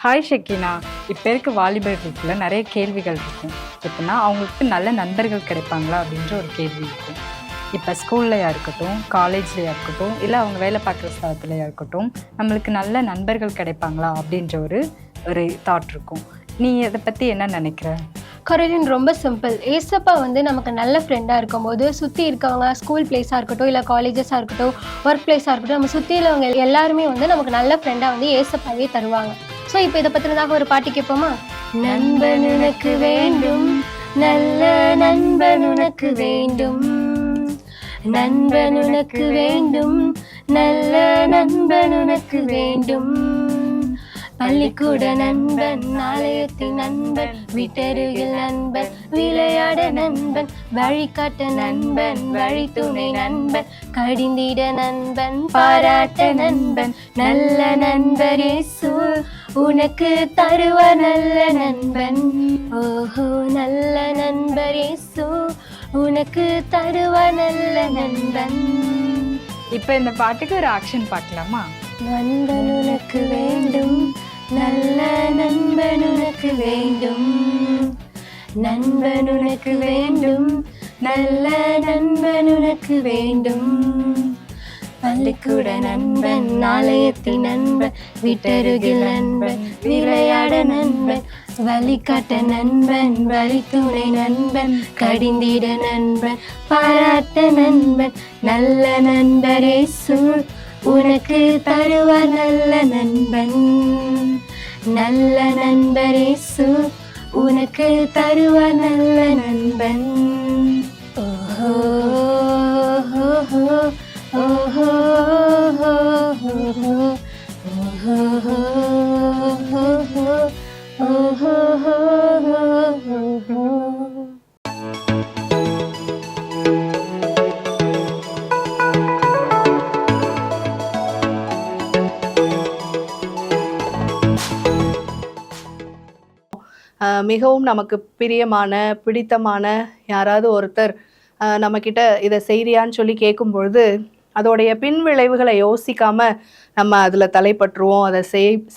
Hi ஷக்கீனா. இப்போ இருக்க வாலிபர்களுக்குள்ள நிறைய கேள்விகள் இருக்கும். எப்படின்னா அவங்களுக்கு நல்ல நண்பர்கள் கிடைப்பாங்களா அப்படின்ற ஒரு கேள்வி இருக்கும். இப்போ ஸ்கூல்லையா இருக்கட்டும், காலேஜ்லையா இருக்கட்டும், இல்லை அவங்க வேலை பார்க்குற ஸ்தலத்துலையா இருக்கட்டும், நம்மளுக்கு நல்ல நண்பர்கள் கிடைப்பாங்களா அப்படின்ற ஒரு தாட் இருக்கும். நீ இதை பற்றி என்ன நினைக்கிற? கரெக்ட். ரொம்ப சிம்பிள். ஏசப்பா நமக்கு நல்ல ஃப்ரெண்டாக இருக்கும்போது சுற்றி இருக்கவங்க ஸ்கூல் பிளேஸாக இருக்கட்டும், இல்லை காலேஜஸாக இருக்கட்டும், ஒர்க் பிளேஸாக இருக்கட்டும், நம்ம சுற்றி உள்ளவங்க எல்லாருமே நமக்கு நல்ல ஃப்ரெண்டாக ஏசப்பாவே தருவாங்க. ஸோ இப்போ இதை பற்றினதாக ஒரு பாட்டு கேட்போமா? நண்பன் உனக்கு வேண்டும், நல்ல நண்பன் உனக்கு வேண்டும், நண்பன் உனக்கு வேண்டும், நல்ல நண்பன் உனக்கு வேண்டும், பள்ளிக்கூட நண்பன், ஆலயத்தின் நண்பன், வீட்டருகில் நண்பன், விளையாட நண்பன், வழிகாட்ட நண்பன், வழித்துணை நண்பன், கடிந்திட நண்பன், பாராட்ட நண்பன், நல்ல நண்பர் இயேசு உனக்கு தருவ நல்ல நண்பன். ஓஹோ, நல்ல நண்பர் இயேசு உனக்கு தருவ நல்ல நண்பன். இப்போ இந்த பாட்டுக்கு ஒரு ஆக்ஷன் பார்க்கலாமா? நண்பன் உனக்கு வேண்டும், நல்ல நண்பன் உனக்கு வேண்டும், நண்பன் உனக்கு வேண்டும், நல்ல நண்பன் உனக்கு வேண்டும், பள்ளிக்கூட நண்பன், ஆலயத்தின் நண்பன், வீட்டருகில் நண்பன், விளையாட நண்பன், வழிகாட்ட நண்பன், வழித்துணை நண்பன், கடிந்திட நண்பன், பாராட்ட நண்பன், நல்ல நண்பர் இயேசு உனக்கு தருவார் நல்ல நண்பன், நல்ல நண்பர் இயேசு உனக்கு தருவார் நல்ல நண்பன். ஓஹோ ஓஹோ ஓஹோ ஓஹோ ஓஹோ. மிகவும் நமக்கு பிரியமான பிடித்தமான யாராவது ஒருத்தர் நம்மக்கிட்ட இதை செய்கிறியான்னு சொல்லி கேட்கும் பொழுது அதோடைய பின் விளைவுகளை யோசிக்காமல் நம்ம அதில் தலைப்பற்றுவோம். அதை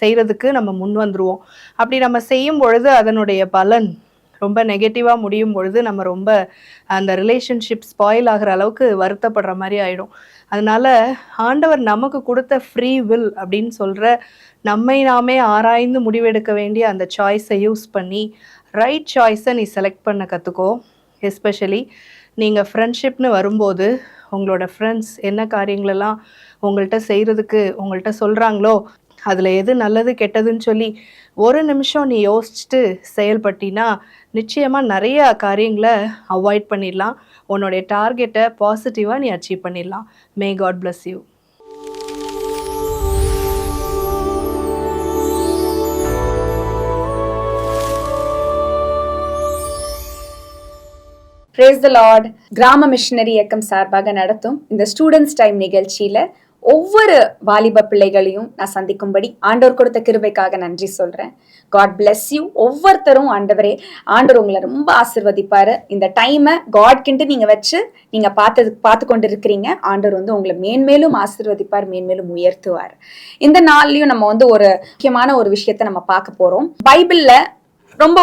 செய்கிறதுக்கு நம்ம முன் வந்துடுவோம். அப்படி நம்ம செய்யும் பொழுது அதனுடைய பலன் ரொம்ப நெகட்டிவாக முடியும் பொழுது நம்ம ரொம்ப அந்த ரிலேஷன்ஷிப் ஸ்பாயில் ஆகிற அளவுக்கு வருத்தப்படுற மாதிரி ஆகிடும். அதனால் ஆண்டவர் நமக்கு கொடுத்த ஃப்ரீ வில் அப்படின்னு சொல்கிற நம்மை நாமே ஆராய்ந்து முடிவெடுக்க வேண்டிய அந்த சாய்ஸை யூஸ் பண்ணி ரைட் சாய்ஸை நீ செலக்ட் பண்ண கற்றுக்கோ. எஸ்பெஷலி நீங்கள் ஃப்ரெண்ட்ஷிப்னு வரும்போது உங்களோட ஃப்ரெண்ட்ஸ் என்ன காரியங்களெல்லாம் உங்கள்கிட்ட செய்கிறதுக்கு உங்கள்கிட்ட சொல்கிறாங்களோ அதில் எது நல்லது கெட்டதுன்னு சொல்லி ஒரு நிமிஷம் நீ யோசிச்சுட்டு செயல்பட்டினா நிச்சயமாக நிறைய காரியங்களை அவாய்ட் பண்ணிடலாம். உன்னுடைய டார்கெட்டை பாசிட்டிவாக நீ அச்சீவ் பண்ணிடலாம். May God bless you. Praise the Lord. கிராம மிஷனரி இயக்கம் சார்பாக நடத்தும் இந்த ஸ்டூடெண்ட்ஸ் டைம் நிகழ்ச்சியில ஒவ்வொரு வாலிப பிள்ளைகளையும் நான் சந்திக்கும்படி ஆண்டவர் கொடுத்த கிருபைக்காக நன்றி சொல்றேன். God bless you. ஒவ்வொருத்தரும் ஆண்டவர் உங்களை ரொம்ப ஆசிர்வதிப்பாரு. இந்த டைமை காட்கின்ட்டு நீங்க வச்சு நீங்க பார்த்து கொண்டு இருக்கிறீங்க. ஆண்டவர் உங்களை மேன்மேலும் ஆசிர்வதிப்பார், மேன்மேலும் உயர்த்துவார். இந்த நாள்லயும் நம்ம ஒரு முக்கியமான ஒரு விஷயத்த நம்ம பார்க்க போறோம். பைபிள்ல ரொம்ப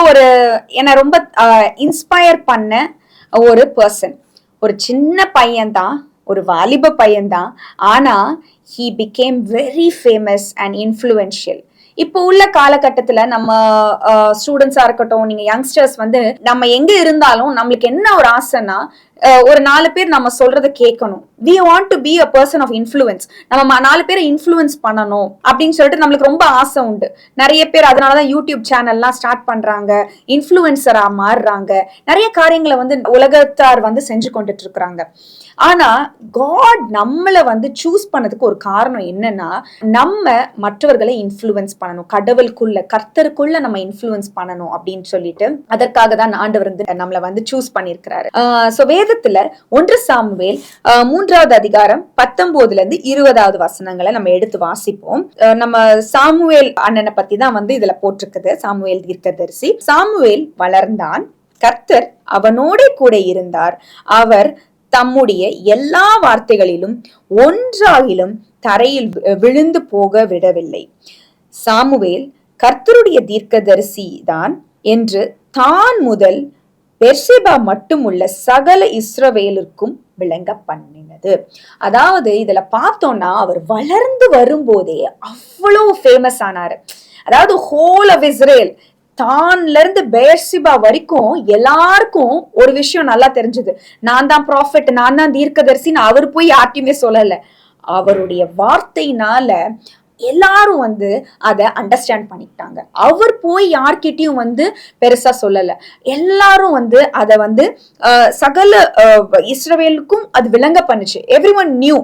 என்னை ரொம்ப இன்ஸ்பயர் பண்ண ஒரு பர்சன், ஒரு சின்ன பையன்தான், ஒரு வாலிப பையன்தான். ஆனா he became very famous and influential. இப்போ உள்ள காலகட்டத்துல நம்ம ஸ்டூடெண்ட்ஸா இருக்கட்டும், நீங்க யங்ஸ்டர்ஸ் நம்ம எங்க இருந்தாலும் நம்மளுக்கு என்ன ஒரு ஆசைன்னா ஒரு 4 பேர் நம்ம சொல்றதை கேட்கணும். we want to be a person of influence. நம்ம 4 பேரை இன்ஃப்ளூயன்ஸ் பண்ணணும் அப்படின்னு சொல்லிட்டு நம்மளுக்கு ரொம்ப ஆசை உண்டு. நிறைய பேர் அதனாலதான் யூடியூப் சேனல்லாம் ஸ்டார்ட் பண்றாங்க, இன்ஃப்ளூயன்சரா மாறுறாங்க, நிறைய காரியங்களை உலகத்தார் செஞ்சு கொண்டுட்டு இருக்கிறாங்க. ஆனா காட் நம்மளை சூஸ் பண்ணதுக்கு ஒரு காரணம் என்னன்னா, நம்ம மற்றவர்களை இன்ஃப்ளூயன்ஸ் பண்ணணும், கர்த்தருக்குள்ள நம்ம இன்ஃப்ளூயன்ஸ் பண்ணணும் அப்படின்னு சொல்லிட்டு அதற்காக தான் ஆண்டவர் நம்மளை சூஸ் பண்ணியிருக்கிறாரு. வேதத்துல 1 சாமுவேல் 3வது அதிகாரம் 19-20 வசனங்களை நம்ம எடுத்து வாசிப்போம். நம்ம சாமுவேல் அண்ணனை பத்தி தான் இதுல போட்டிருக்குது. சாமுவேல் தீர்க்கதரிசி. சாமுவேல் வளர்ந்தான், கர்த்தர் அவனோட கூட இருந்தார், அவர் தம்முடைய எல்லா வார்த்தைகளிலும் ஒன்றாகிலும் தரையில் விழுந்து போக விடவில்லை. சாமுவேல் கர்த்தருடைய தீர்க்கதரிசி தான் என்று தான் முதல் பெர்ஷேபா மட்டுமுள்ள சகல இஸ்ரவேலுக்கும் விளங்க பண்ணினது. அதாவது இதுல பார்த்தோம்னா அவர் வளர்ந்து வரும்போதே அவ்வளவு ஃபேமஸ் ஆனாரு. அதாவது ஹோல் ஆஃப் இஸ்ரேல் தான்ல இருந்து பெர்ஷேபா வரைக்கும் எல்லாருக்கும் ஒரு விஷயம் நல்லா தெரிஞ்சது, நான் தான் ப்ராஃபெட், நான் தான் தீர்க்கதரிசின்னு அவர் போய் யார்ட்டையுமே சொல்லல. அவருடைய வார்த்தையினால எல்லாரும் வந்து அதை அண்டர்ஸ்டாண்ட் பண்ணிக்கிட்டாங்க. அவர் போய் யார்கிட்டயும் வந்து பெருசா சொல்லல. எல்லாரும் வந்து அதை வந்து சகல இஸ்ரவேலுக்கும் அது விளங்க பண்ணுச்சு. எவ்ரிஒன் நியூ,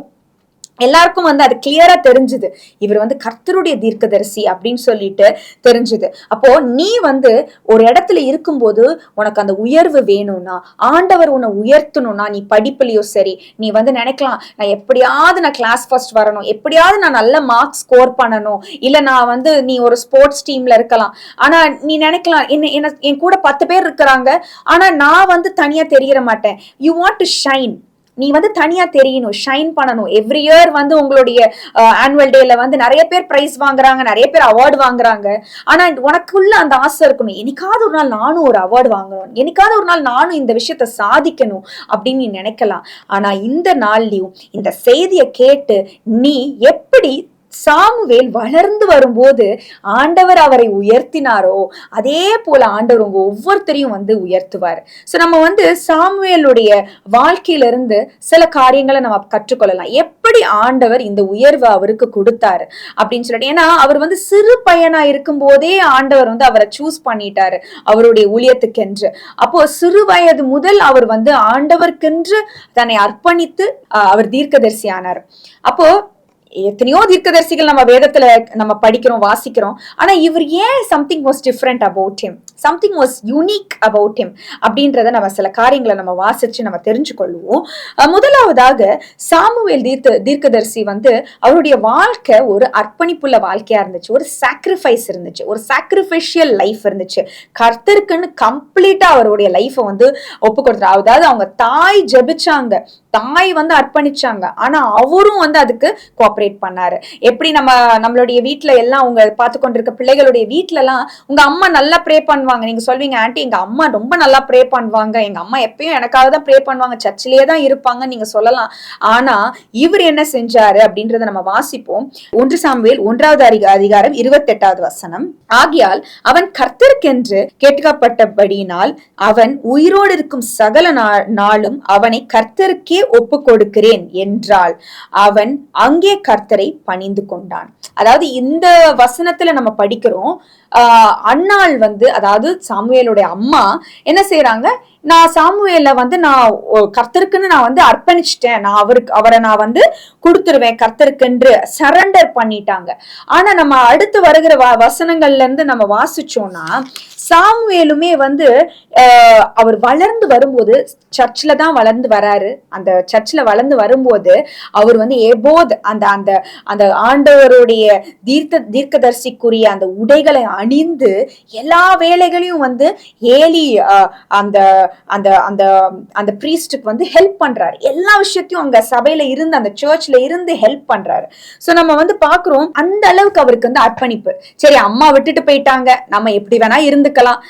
எல்லாருக்கும் வந்து அது கிளியரா தெரிஞ்சுது, இவர் வந்து கர்த்தருடைய தீர்க்கதரிசி அப்படின்னு சொல்லிட்டு தெரிஞ்சுது. அப்போ நீ வந்து ஒரு இடத்துல இருக்கும்போது உனக்கு அந்த உயர்வு வேணும்னா, ஆண்டவர் உன்னை உயர்த்தணும்னா, நீ படிப்புலயோ சரி, நீ வந்து நினைக்கலாம் நான் எப்படியாவது நான் கிளாஸ் ஃபர்ஸ்ட் வரணும், எப்படியாவது நான் நல்ல மார்க்ஸ் ஸ்கோர் பண்ணணும், இல்ல நான் வந்து நீ ஒரு ஸ்போர்ட்ஸ் டீம்ல இருக்கலாம். ஆனா நீ நினைக்கலாம் என்ன என் கூட 10 பேர் இருக்கிறாங்க, ஆனா நான் வந்து தனியா தெரியற மாட்டேன். யூ வாண்ட் டு ஷைன், நீ வந்து தனியா தெரியணும், ஷைன் பண்ணணும். எவ்ரி இயர் வந்து உங்களுடைய ஆனுவல் டேல வந்து நிறைய பேர் பிரைஸ் வாங்குறாங்க, நிறைய பேர் அவார்டு வாங்குறாங்க. ஆனா உனக்குள்ள அந்த ஆசை இருக்கணும், என்னைக்காவது ஒரு நாள் நானும் ஒரு அவார்டு வாங்கணும், என்னைக்காவது ஒரு நாள் நானும் இந்த விஷயத்த சாதிக்கணும் அப்படின்னு நீ நினைக்கலாம். ஆனா இந்த நாள்லயும் இந்த செய்தியை கேட்டு நீ எப்படி சாமுவேல் வளர்ந்து வரும்போது ஆண்டவர் அவரை உயர்த்தினாரோ அதே போல ஆண்டவர் உங்க ஒவ்வொருத்தரையும் வந்து உயர்த்துவார். சோ நம்ம வந்து சாமுவேலுடைய வாழ்க்கையில இருந்து சில காரியங்களை நம்ம கற்றுக்கொள்ளலாம். எப்படி ஆண்டவர் இந்த உயர்வை அவருக்கு கொடுத்தாரு அப்படின்னு சொல்லிட்டு. ஏன்னா அவர் வந்து சிறு பையனா இருக்கும் போதே ஆண்டவர் வந்து அவரை சூஸ் பண்ணிட்டாரு அவருடைய ஊழியத்துக்கென்று. அப்போ சிறு வயது முதல் அவர் வந்து ஆண்டவருக்கென்று தன்னை அர்ப்பணித்து அவர் தீர்க்கதரிசி ஆனார். அப்போ எத்தனையோ தீர்க்கதரிசிகள் நம்ம வேதத்துல நம்ம படிக்கிறோம், வாசிக்கிறோம். ஆனா இவர் ஏன் something was different about him, something was unique about him அப்படின்றத நம்ம சில காரியங்களை நம்ம வாசிச்சு நம்ம தெரிஞ்சுக்கொள்வோம். முதலாவதாக சாமுவேல் தீர்க்கதரிசி வந்து அவருடைய வாழ்க்கை ஒரு அர்ப்பணிப்புள்ள வாழ்க்கையா இருந்துச்சு, ஒரு சாக்ரிஃபைஸ் இருந்துச்சு, ஒரு சாக்ரிஃபிஷியல் லைஃப் இருந்துச்சு. கர்த்தருக்குன்னு கம்ப்ளீட்டா அவருடைய லைஃபை வந்து ஒப்பு கொடுத்தாரு. அதாவது அவங்க தாய் ஜெபிச்சாங்க, தாய் வந்து அர்ப்பணிச்சாங்க, ஆனா அவரும் வந்து அதுக்கு கோஆபரேட் பண்ணாரு. எப்படி நம்மளுடைய வீட்டுல எல்லாம் உங்க பார்த்து கொண்டிருக்க பிள்ளைகளுடைய வீட்டுல எல்லாம் உங்க அம்மா நல்லா ப்ரே பண்ணுவாங்க, நீங்க சொல்வீங்க ஆண்டி எங்க அம்மா ரொம்ப நல்லா ப்ரே பண்ணுவாங்க, எங்க அம்மா எப்பயும் எனக்காக தான் ப்ரே பண்ணுவாங்க, சர்ச்சிலேயே தான் இருப்பாங்க நீங்க சொல்லலாம். ஆனா இவர் என்ன செஞ்சாரு அப்படின்றத நம்ம வாசிப்போம். 1 சாமுவேல் 1வது அதிகாரம் 28வது வசனம். ஆகியால் அவன் கர்த்தருக்கென்று கேட்கப்பட்டபடியினால் அவன் உயிரோடு இருக்கும் சகல நாளும் அவனை கர்த்தருக்கே ஒப்பு கொடுக்கிறேன் என்றால் அவன் அங்கே கர்த்தரை பணிந்து கொண்டான். அதாவது இந்த வசனத்துல நம்ம படிக்கிறோம், அன்னாள் வந்து அதாவது சாமுவேலுடைய அம்மா என்ன செய்யறாங்க, நான் சாமுவேல வந்து நான் கர்த்தருக்குன்னு நான் வந்து அர்ப்பணிச்சிட்டேன், நான் அவரை நான் வந்து கொடுத்துருவேன் கர்த்தருக்குன்று சரண்டர் பண்ணிட்டாங்க. ஆனா நம்ம அடுத்து வருகிற வசனங்கள்ல இருந்து நம்ம வாசிச்சோம்னா சாமுவேலுமே வந்து அவர் வளர்ந்து வரும்போது சர்ச்ல தான் வளர்ந்து வராரு. அந்த சர்ச்ல வளர்ந்து வரும்போது அவர் வந்து ஏபோத் அந்த அந்த அந்த ஆண்டவருடைய தீர்க்கதரிசிக்குரிய அந்த உடைகளை அணிந்து எல்லா வேலைகளையும் வந்து ஏலி அந்த அந்த அந்த அந்த பிரீஸ்டுக்கு வந்து ஹெல்ப் பண்றாரு. எல்லா விஷயத்தையும் அங்க சபையில இருந்து அந்த சர்ச்ல இருந்து ஹெல்ப் பண்றாரு. சோ நம்ம வந்து பாக்குறோம் அந்த அளவுக்கு அவருக்கு வந்து அர்ப்பணிப்பு. சரி அம்மா விட்டுட்டு போயிட்டாங்க, நம்ம எப்படி வேணா இருந்துக்கலாம்,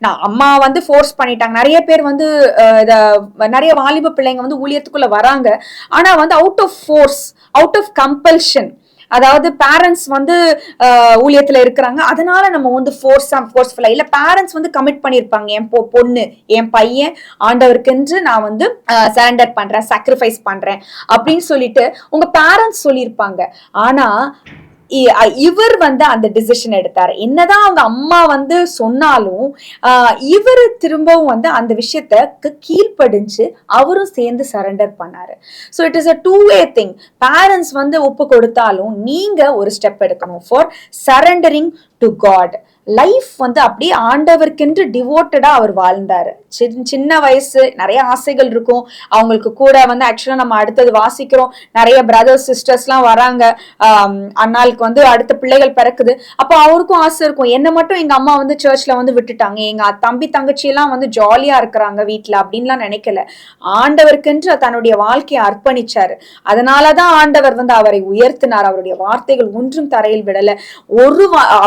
நான் அம்மா வந்து ஃபோர்ஸ் பண்ணிட்டாங்க. நிறைய பேர் வந்து நிறைய வாலிப பிள்ளைங்க வந்து ஊழியத்துக்குள்ள வராங்க, ஆனா வந்து out of force, out of compulsion, அதாவது பேரண்ட்ஸ் வந்து ஊழியத்துல இருக்கிறாங்க அதனால நம்ம வந்து ஃபோர்ஸ்ஃபுல்லா இல்ல, பேரண்ட்ஸ் வந்து கமிட் பண்ணிருப்பாங்க என் பொண்ணு என் பையன் ஆண்டவருக்கென்று நான் வந்து சரண்டர் பண்றேன், சாக்ரிஃபைஸ் பண்றேன் அப்படின்னு சொல்லிட்டு உங்க பேரண்ட்ஸ் சொல்லியிருப்பாங்க. ஆனா இவர் வந்து அந்த டிசிஷன் எடுத்தாரு. என்னதான் அவங்க அம்மா வந்து சொன்னாலும் இவர் திரும்பவும் வந்து அந்த விஷயத்த கீழ்ப்படிஞ்சு அவரும் சேர்ந்து சரண்டர் பண்ணாரு. So it is a two way thing. Parents வந்து ஒப்பு கொடுத்தாலும் நீங்க ஒரு ஸ்டெப் எடுக்கணும் for surrendering to God. Life வந்து அப்படியே ஆண்டவருக்கென்று டிவோட்டடா அவர் வாழ்ந்தாரு. சின்ன வயசு, நிறைய ஆசைகள் இருக்கும் அவங்களுக்கு. கூட வந்து ஆக்சுவலா நம்ம அடுத்தது வாசிக்கிறோம், நிறைய பிரதர்ஸ் சிஸ்டர்ஸ் எல்லாம் வராங்க. அண்ணாளுக்கு வந்து அடுத்த பிள்ளைகள் பிறக்குது. அப்போ அவருக்கும் ஆசை இருக்கும், என்ன மட்டும் எங்க அம்மா வந்து சர்ச்ல வந்து விட்டுட்டாங்க, எங்க தம்பி தங்கச்சி எல்லாம் வந்து ஜாலியா இருக்கிறாங்க வீட்டுல அப்படின்லாம் நினைக்கல. ஆண்டவருக்கென்று தன்னுடைய வாழ்க்கையை அர்ப்பணிச்சாரு. அதனாலதான் ஆண்டவர் வந்து அவரை உயர்த்தினார். அவருடைய வார்த்தைகள் ஒன்றும் தரையில் விடல.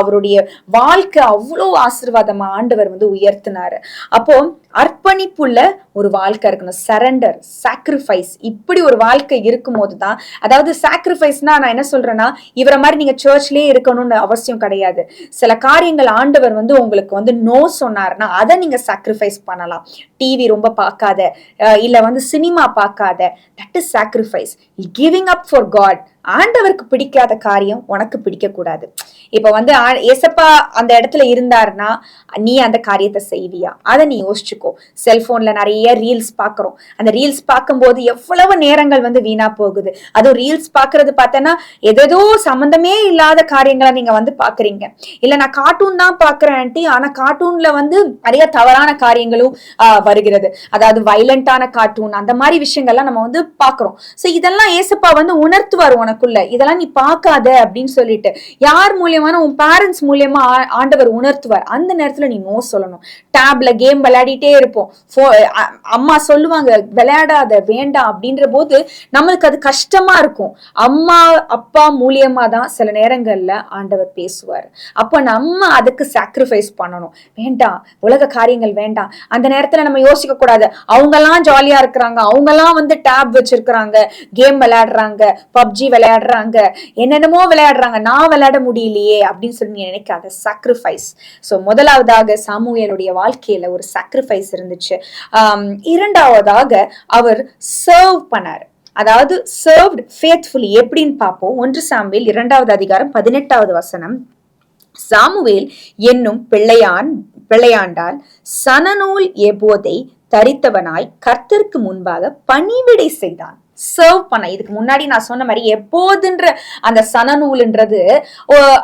அவருடைய வாழ்க்கை அவ்வளவு ஆசீர்வாதமா ஆண்டவர் வந்து உயர்த்தினாரு. அப்போ அர்ப்பணிப்புள்ள ஒரு வாழ்க்கை இருக்கணும். சரண்டர், சாக்ரிஃபைஸ், இப்படி ஒரு வாழ்க்கை இருக்கும் போதுதான், அதாவது சாக்ரிஃபைஸ்னா நான் என்ன சொல்றேன்னா, இவரை மாதிரி நீங்க சர்ச்லயே இருக்கணும்னு அவசியம் கிடையாது. சில காரியங்கள் ஆண்டவர் வந்து உங்களுக்கு வந்து நோ சொன்னார்னா அதை நீங்க சாக்ரிஃபைஸ் பண்ணலாம். டிவி ரொம்ப பார்க்காத, இல்ல வந்து சினிமா பார்க்காத, that is sacrifice. Giving up for God. ஆண்டவருக்கு பிடிக்காத காரியம் உனக்கு பிடிக்க கூடாது. இப்ப வந்து ஏசப்பா அந்த இடத்துல இருந்தாருன்னா நீ அந்த காரியத்தை செய்வியா? அதை நீ யோசிச்சுக்கோ. செல்போன்ல நிறைய ரீல்ஸ் பாக்குறோம். அந்த ரீல்ஸ் பார்க்கும்போது எவ்வளவு நேரங்கள் வந்து வீணா போகுது. அதுவும் ரீல்ஸ் பாக்குறது பார்த்தேன்னா ஏதோ சம்பந்தமே இல்லாத காரியங்களை நீங்க வந்து பாக்குறீங்க. இல்ல நான் கார்ட்டூன் தான் பாக்குறேன் ஆண்டி, ஆனா கார்ட்டூன்ல வந்து நிறைய தவறான காரியங்களும் வருகிறது. அதாவது வைலண்டான கார்ட்டூன், அந்த மாதிரி விஷயங்கள்லாம் நம்ம வந்து பாக்குறோம். சோ இதெல்லாம் ஏசப்பா வந்து உணர்த்துவார் உனக்குள்ள, இதெல்லாம் நீ பார்க்காத அப்படின்னு சொல்லிட்டு. யார் மூலியமான? உன் பேரண்ட்ஸ் மூலியமா ஆண்டவர் உணர்த்துவார். அந்த நேரத்துல நீ நோ சொல்லணும். டேப்ல கேம் விளையாடிட்டே இருப்போம், அம்மா சொல்லுவாங்க விளையாடாத, வேண்டாம் அப்படின்ற போது நம்மளுக்கு அது கஷ்டமா இருக்கும். அம்மா அப்பா மூலியமா தான் சில நேரங்கள்ல ஆண்டவர் பேசுவார். அப்ப நம்ம அதுக்கு சாக்ரிஃபைஸ் பண்ணணும். வேண்டாம், உலக காரியங்கள் வேண்டாம். அந்த நேரத்துல நம்ம யோசிக்க கூடாது, அவங்க எல்லாம் ஜாலியா இருக்கிறாங்க, அவங்க எல்லாம் வந்து டேப் வச்சிருக்கிறாங்க, கேம் விளையாடுறாங்க, பப்ஜி விளையாடுறாங்க, என்னென்னமோ விளையாடுறாங்க, நான் விளையாட முடியலையே அப்படின்னு சொல்லி நினைக்காத. சாக்ரிஃபைஸ். சோ முதலாவதாக சாமுவேலுடைய வாழ்க்கையில ஒரு சாக்ரிஃபைஸ் இருந்துச்சு. இரண்டாவதாக அவர் சர்வ் பண்ணாரு. அதாவது சர்வ்ட் ஃபேத்ஃபுல்லி. எப்படின்னு பார்ப்போம். 1 சாமுவேல் 2வது அதிகாரம் 18வது வசனம். சாமுவேல் என்னும் பிள்ளையாண்டால் சணநூல் எபோதை தரித்தவனாய் கர்த்தருக்கு முன்பாக பணிவிடை செய்தான். சர்வ் பண்ண. இதுக்கு முன்னாடி நான் சொன்ன மாதிரி எப்போதுன்ற அந்த சணநூல்ன்றது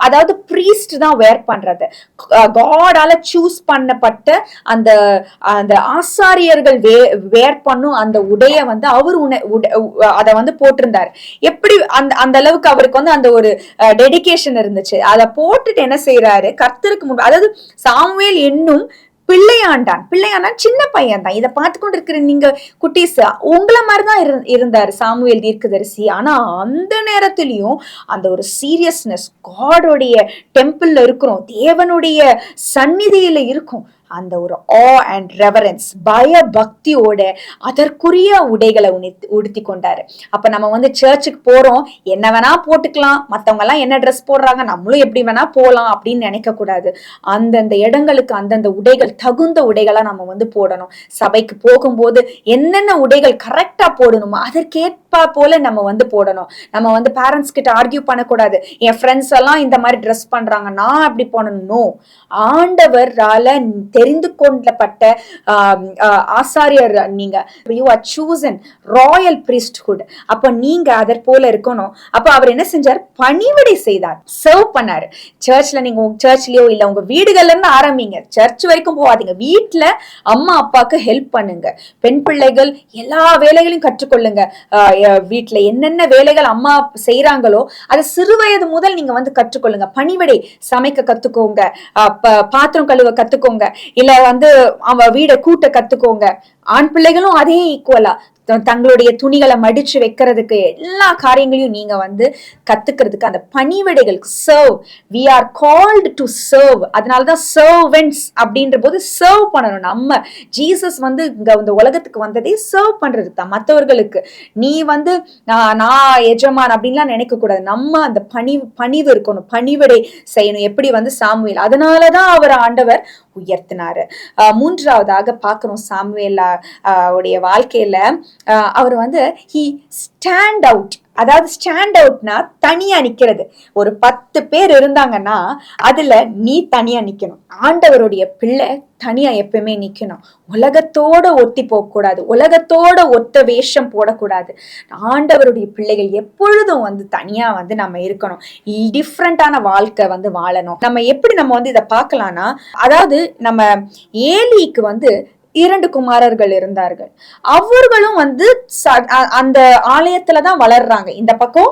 அதாவது பிரீஸ்ட் தான் வேர் பண்றது. காடால சூஸ் பண்ணப்பட்ட அந்த அந்த ஆசாரியர்கள் வேர் பண்ணும் அந்த உடைய வந்து அவர் அதை வந்து போட்டிருந்தாரு. எப்படி அந்த அளவுக்கு அவருக்கு வந்து அந்த ஒரு டெடிகேஷன் இருந்துச்சு. அதை போட்டுட்டு என்ன செய்யறாரு, கர்த்தருக்கு முன்பு, அதாவது சாமுவேல் என்னும் பிள்ளையாண்டான் சின்ன பையன் தான். இதை பார்த்து கொண்டு இருக்கிற நீங்க குட்டீஸ், உங்களை மாதிரிதான் இருந்தாரு சாமுவேல் தீர்க்கதரிசி. ஆனா அந்த நேரத்திலயும் அந்த ஒரு சீரியஸ்னஸ், காடோடைய டெம்பிள்ல இருக்கிறோம், தேவனுடைய சந்நிதியில இருக்கும், அந்த ஒரு ஆ அண்ட் ரெவரன்ஸ், பய பக்தியோட அதற்குரிய உடைகளை உடுத்தி கொண்டாரு. அப்ப நம்ம வந்து சர்ச்சுக்கு போறோம், என்ன வேணா போட்டுக்கலாம், மத்தவங்க எல்லாம் என்ன ட்ரெஸ் போடுறாங்க நம்மளும் எப்படி வேணா போலாம் அப்படின்னு நினைக்க கூடாது. அந்தந்த இடங்களுக்கு அந்தந்த உடைகள், தகுந்த உடைகளா நம்ம வந்து போடணும். சபைக்கு போகும்போது என்னென்ன உடைகள் கரெக்டா போடணுமோ அதற்கேற்பா போல நம்ம வந்து போடணும். நம்ம வந்து பேரண்ட்ஸ் கிட்ட ஆர்கியூ பண்ணக்கூடாது. என் ஃப்ரெண்ட்ஸ் எல்லாம் இந்த மாதிரி ட்ரெஸ் பண்றாங்க, நான் அப்படி போடணும். ஆண்டவரால தெரிந்து கொள்ளப்பட்ட ஆசாரியர் நீங்க. You are chosen royal priesthood. அப்ப நீங்க அதற் போல இருக்கணும். அப்ப அவர் என்ன செஞ்சார், பணிவிடை செய்தார், சர்வ் பண்ணாரு. சர்ச்ல நீங்க சர்ச்லயோ இல்ல உங்க வீடுகள்ல இருந்து ஆரம்பிங்க, சர்ச் வரைக்கும் போகாதீங்க. வீட்டுல அம்மா அப்பாவுக்கு ஹெல்ப் பண்ணுங்க. பெண் பிள்ளைகள் எல்லா வேலைகளையும் கற்றுக்கொள்ளுங்க. வீட்டுல என்னென்ன வேலைகள் அம்மா செய்யறாங்களோ அதை சிறு வயது முதல் நீங்க வந்து கற்றுக்கொள்ளுங்க. பணிவிடை, சமைக்க கத்துக்கோங்க, பாத்திரம் கழுவ கத்துக்கோங்க, இல்ல வந்து வீடை கூட்ட கத்துக்கோங்க. ஆண் பிள்ளைகளும் அதே ஈக்குவலா தங்களுடைய துணிகளை மடிச்சு வைக்கிறதுக்கு எல்லா காரியங்களையும் நீங்க வந்து கத்துக்கிறதுக்கு அந்த பணிவிடைகளுக்கு serve. we are called to serve. அதனாலதான் சர்வெண்ட்ஸ் அப்படின்ற போது சர்வ் பண்ணணும். நம்ம ஜீசஸ் வந்து இங்க இந்த உலகத்துக்கு வந்ததே சர்வ் பண்றதுக்கு தான், மற்றவர்களுக்கு. நீ வந்து நான் எஜமான் அப்படின்லாம் நினைக்க கூடாது. நம்ம அந்த பணிவு இருக்கணும், பணிவிடை செய்யணும். எப்படி வந்து சாமுவேல், அதனாலதான் அவர் ஆண்டவர் உயர்த்தினாரு. மூன்றாவதாக பார்க்கிறோம் சாமுவேல் உடைய வாழ்க்கையில அவர் வந்து ஹி ஸ்டாண்ட் அவுட். அதாவது ஸ்டாண்ட் அவுட்னா தனியா நிக்கிறது. ஒரு 10 பேர் இருந்தாங்கன்னா அதுல நீ தனியா நிக்கணும். ஆண்டவருடைய பிள்ளை தனியா எப்பவுமே நிக்கணும். உலகத்தோட ஒட்டி போக கூடாது, உலகத்தோட ஒத்த வேஷம் போடக்கூடாது. ஆண்டவருடைய பிள்ளைகள் எப்பொழுதும் வந்து தனியா வந்து நம்ம இருக்கணும். டிஃப்ரெண்டான வாழ்க்கை வந்து வாழணும். நம்ம எப்படி நம்ம வந்து இதை பார்க்கலாம்னா, அதாவது நம்ம ஏலிக்கு வந்து 2 குமாரர்கள் இருந்தார்கள். அவர்களும் வந்து அந்த ஆலயத்துலதான் வளர்றாங்க. இந்த பக்கம்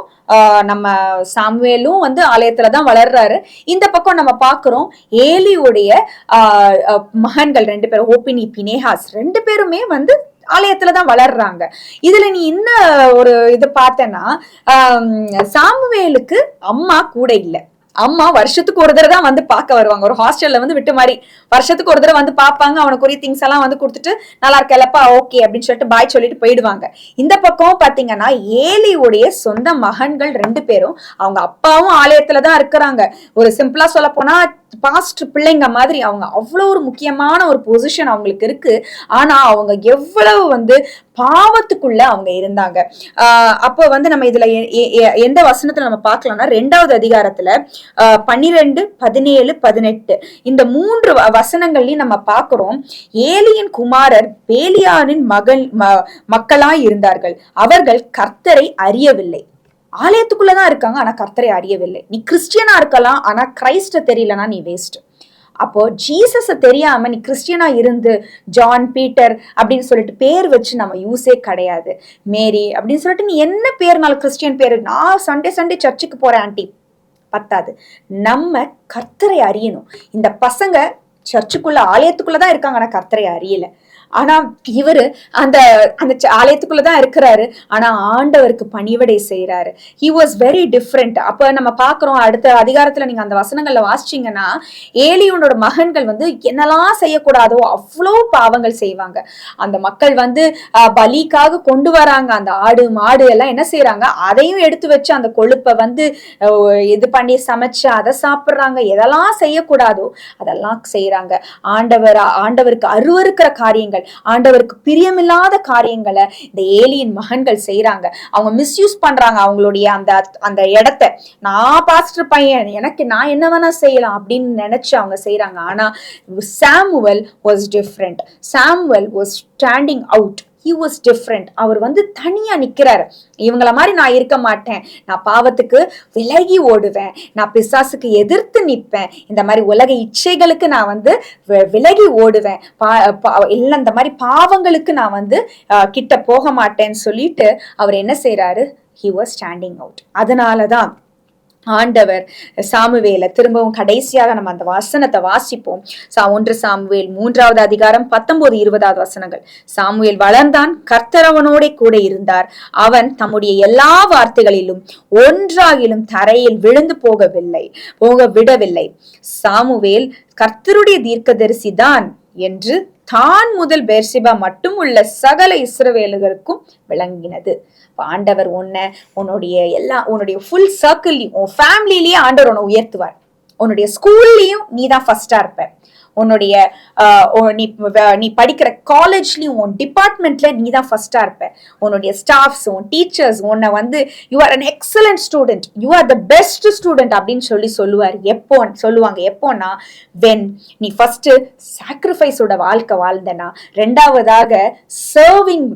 நம்ம சாமுவேலும் வந்து ஆலயத்துலதான் வளர்றாரு. இந்த பக்கம் நம்ம பாக்குறோம் ஏலியுடைய மகன்கள் 2 பேரும், ஹோப்பினி பினேஹாஸ் 2 பேருமே வந்து ஆலயத்துலதான் வளர்றாங்க. இதுல நீ என்ன ஒரு இது பார்த்தேன்னா, சாமுவேலுக்கு அம்மா கூட இல்லை. அம்மா வருஷத்துக்கு ஒரு தடவை தான் வந்து பார்க்க வருவாங்க. ஒரு ஹாஸ்டல்ல வந்து விட்டு மாதிரி வருஷத்துக்கு ஒரு தடவை வந்து பார்ப்பாங்க. அவனுக்குரிய திங்ஸ் எல்லாம் வந்து கொடுத்துட்டு நல்லா இருக்கலப்பா ஓகே அப்படின்னு சொல்லிட்டு பாய் சொல்லிட்டு போயிடுவாங்க. இந்த பக்கம் பாத்தீங்கன்னா ஏலியுடைய சொந்த மகன்கள் 2 பேரும் அவங்க அப்பாவும் ஆலயத்துலதான் இருக்கிறாங்க. ஒரு சிம்பிளா சொல்ல போனா பாஸ்ட் பிள்ளைங்க மாதிரி அவங்க அவ்வளவு ஒரு முக்கியமான ஒரு பொசிஷன் அவங்களுக்கு இருக்கு. ஆனா அவங்க எவ்வளவு வந்து பாவத்துக்குள்ள அவங்க இருந்தாங்க. அப்ப வந்து நம்ம இதுல எந்த வசனத்துல நம்ம பார்க்கலாம்னா 2வது அதிகாரத்துல 12, 17, 18 இந்த 3 வசனங்கள்லயும் நம்ம பார்க்கிறோம். ஏலியின் குமாரர் பேலியானின் மக்களாய் இருந்தார்கள். அவர்கள் கர்த்தரை அறியவில்லை. ஆலயத்துக்குள்ளதான் இருக்காங்க, ஆனா கர்த்தரை அறியவில்லை. நீ கிறிஸ்டியனா இருக்கலாம், ஆனா கிரைஸ்ட தெரியலனா நீ வேஸ்ட். அப்போ ஜீசஸ தெரியாம நீ கிறிஸ்டியனா இருந்து ஜான், பீட்டர் அப்படின்னு சொல்லிட்டு பேர் வச்சு நம்ம யூஸே கிடையாது. மேரி அப்படின்னு சொல்லிட்டு நீ என்ன பேர்னாலும் கிறிஸ்டியன் பேரு, நான் சண்டே சர்ச்சுக்கு போறேன் ஆண்டி, பத்தாது. நம்ம கர்த்தரை அறியணும். இந்த பசங்க சர்ச்சுக்குள்ள ஆலயத்துக்குள்ளதான் இருக்காங்க, ஆனா கர்த்தரை அறியல. ஆனா இவரு அந்த அந்த ஆலயத்துக்குள்ளதான் இருக்கிறாரு, ஆனா ஆண்டவருக்கு பணிவிடை செய்யறாரு. He was very different. அப்ப நம்ம பாக்குறோம் அடுத்த அதிகாரத்துல நீங்க அந்த வசனங்கள்ல வாசிச்சீங்கன்னா, ஏலியோனோட மகன்கள் வந்து என்னெல்லாம் செய்யக்கூடாதோ அவ்வளோ பாவங்கள் செய்வாங்க. அந்த மக்கள் வந்து பலிக்காக கொண்டு வராங்க அந்த ஆடு மாடு எல்லாம், என்ன செய்யறாங்க, அதையும் எடுத்து வச்சு அந்த கொழுப்பை வந்து இது பண்ணி சமைச்சு அதை சாப்பிடுறாங்க. எதெல்லாம் செய்யக்கூடாதோ அதெல்லாம் செய்யறாங்க. ஆண்டவருக்கு அருவருக்கிற காரியங்கள், ஆண்டவருக்கு பிரியமில்லாத காரியங்களை இந்த ஏலியின் மகன்கள் செய்யறாங்க. அவங்க மிஸ்யூஸ் பண்றாங்க அவங்களுடைய அந்த இடத்தை. நான் பாஸ்டர் பையன், எனக்கு நான் என்ன வேணா செய்யலாம் அப்படின்னு நினைச்சு அவங்க செய்யறாங்க. ஆனா Samuel was different. Samuel was standing out. He was different. அவர் வந்து தனியா நிக்கிறாரு. இவங்கள மாதிரி நான் இருக்க மாட்டேன், நான் பாவத்துக்கு விலகி ஓடுவேன், நான் பிசாசுக்கு எதிர்த்து நிற்பேன், இந்த மாதிரி உலக இச்சைகளுக்கு நான் வந்து விலகி ஓடுவேன், எல்லாம் இந்த மாதிரி பாவங்களுக்கு நான் வந்து கிட்ட போக மாட்டேன்னு சொல்லிட்டு அவர் என்ன செய்யறாரு, he was standing out. அதனாலதான் ஆண்டவர் சாமுவேல திரும்பவும் கடைசியாக நம்ம அந்த வசனத்தை வாசிப்போம். 1 சாமுவேல் 3வது அதிகாரம் 19, 20வது வசனங்கள். சாமுவேல் வளர்ந்தான், கர்த்தர் அவனோட கூட இருந்தார். அவன் தம்முடைய எல்லா வார்த்தைகளிலும் ஒன்றாகிலும் தரையில் விழுந்து போக விடவில்லை. சாமுவேல் கர்த்தருடைய தீர்க்கதரிசி தான் என்று தான் முதல் பெர்சிபா மட்டும் உள்ள சகல இஸ்ரவேலர்களுக்கும் விளங்கினது. ஆண்டவர் உன்னுடைய ஃபுல் சர்க்கிள்லயும் உன் ஃபேமிலிலயே ஆண்டவர் உன்னை உயர்த்துவார். உன்னுடைய ஸ்கூல்லயும் நீ தான் ஃபர்ஸ்டா இருப்ப. உன்னுடைய நீ படிக்கிற காலேஜ்லயும் உன் டிபார்ட்மெண்ட்ல நீ தான் ஃபர்ஸ்டா இருப்ப. உன்னுடைய ஸ்டாஃப்ஸ், உன் டீச்சர்ஸ் உன்னை வந்து you are an excellent student, you are the best student அப்படின்னு சொல்லுவாங்க. எப்போன்னா when நீ ஃபர்ஸ்ட் சாக்ரிஃபைஸோட வாழ்க்கை வாழ்ந்தனா, 2வதாக சர்விங்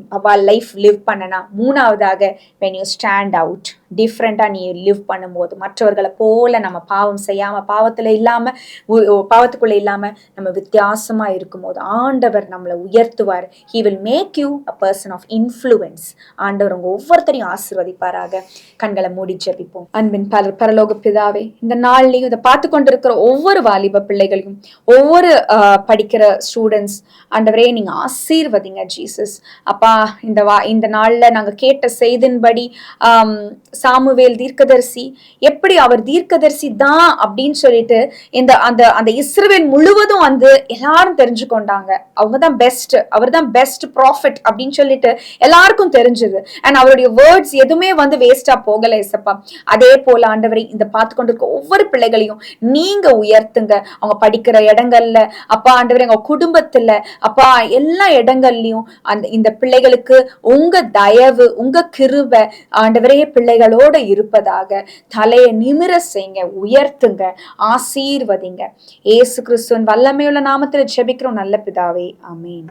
லைஃப் லிவ் பண்ணனா, 3வதாக when you stand out, டிஃப்ரெண்டா நீ லிவ் பண்ணும்போது, மற்றவர்களை போல நம்ம பாவம் செய்யாம பாவத்துக்குள்ள இல்லாம நம்ம வித்தியாசமா இருக்கும்போது ஆண்டவர் நம்மளை உயர்த்துவார். He will make you a person of influence. ஆண்டவர் உங்க ஒவ்வொருத்தரையும் ஆசீர்வதிப்பாராக. கண்களை மூடி ஜெபிப்போம். அன்பின் பரலோக பிதாவே, இந்த நாள்லயும் இதை பார்த்து கொண்டிருக்கிற ஒவ்வொரு வாலிப பிள்ளைகளையும், ஒவ்வொரு படிக்கிற ஸ்டூடெண்ட்ஸ் ஆண்டவரே நீங்க ஆசீர்வதிங்க ஜீசஸ். அப்பா, இந்த நாள்ல நாங்க கேட்ட செய்தின்படி சாமுவேல் தீர்க்கதரிசி எப்படி அவர் தீர்க்கதரிசி தான் அப்படின்னு சொல்லிட்டு இந்த அந்த அந்த இஸ்ரவேல் முழுவதும் வந்து எல்லாரும் தெரிஞ்சுக்கொண்டாங்க. அவங்கதான் பெஸ்ட், அவர் தான் பெஸ்ட் ப்ராஃபிட் அப்படின்னு சொல்லிட்டு எல்லாருக்கும் தெரிஞ்சது. அண்ட் அவருடைய வேர்ட்ஸ் எதுவுமே வந்து வேஸ்டா போகல ஏசப்பா. அதே போல ஆண்டவரை இந்த பார்த்து கொண்டிருக்க ஒவ்வொரு பிள்ளைகளையும் நீங்க உயர்த்துங்க. அவங்க படிக்கிற இடங்கள்ல அப்பா ஆண்டவரே, அவங்க குடும்பத்துல அப்பா எல்லா இடங்கள்லயும் இந்த பிள்ளைகளுக்கு உங்க தயவு உங்க கிருபை ஆண்டவரே பிள்ளைகளோட இருப்பதாக. தலையை நிமிர செய்யுங்க, உயர்த்துங்க, ஆசீர்வதிங்க. இயேசு கிறிஸ்துவின் வல்லமையுள்ள நாமத்துல ஜெபிக்கிறோம் நல்ல பிதாவே, ஆமென்.